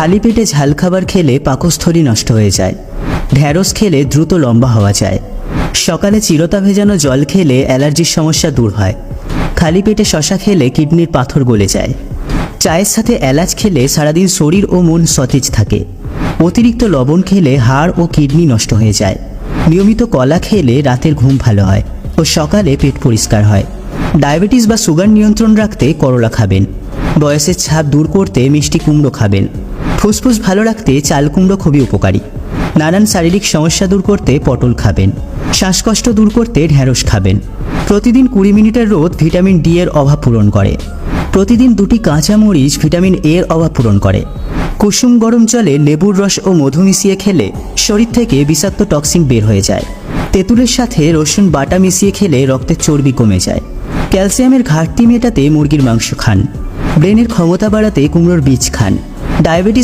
খালি পেটে ঝাল খাবার খেলে পাকস্থলী নষ্ট হয়ে যায়। ঢ্যাঁড়স খেলে দ্রুত লম্বা হওয়া যায়। সকালে চিরতা ভেজানো জল খেলে অ্যালার্জির সমস্যা দূর হয়। খালি পেটে শশা খেলে কিডনির পাথর গলে যায়। চায়ের সাথে এলাচ খেলে সারাদিন শরীর ও মন সতেজ থাকে। অতিরিক্ত লবণ খেলে হাড় ও কিডনি নষ্ট হয়ে যায়। নিয়মিত কলা খেলে রাতের ঘুম ভালো হয় ও সকালে পেট পরিষ্কার হয়। ডায়াবেটিস বা সুগার নিয়ন্ত্রণ রাখতে করলা খাবেন। বয়সের ছাপ দূর করতে মিষ্টি কুমড়ো খাবেন। ফুসফুস ভালো রাখতে চাল কুমড়ো খুবই উপকারী। নানান শারীরিক সমস্যা দূর করতে পটল খাবেন। শ্বাসকষ্ট দূর করতে ঢ্যাঁড়স খাবেন। প্রতিদিন 20 মিনিটের রোদ ভিটামিন ডি এর অভাব পূরণ করে। প্রতিদিন 2টি কাঁচা মরিচ ভিটামিন এ এর অভাব পূরণ করে। কুসুম গরম জলে লেবুর রস ও মধু মিশিয়ে খেলে শরীর থেকে বিষাক্ত টক্সিন বের হয়ে যায়। তেঁতুলের সাথে রসুন বাটা মিশিয়ে খেলে রক্তের চর্বি কমে যায়। ক্যালসিয়ামের ঘাটতি মেটাতে মুরগির মাংস খান। ব্রেনের ক্ষমতা বাড়াতে কুমড়োর বীজ খান। ডায়াবেটিস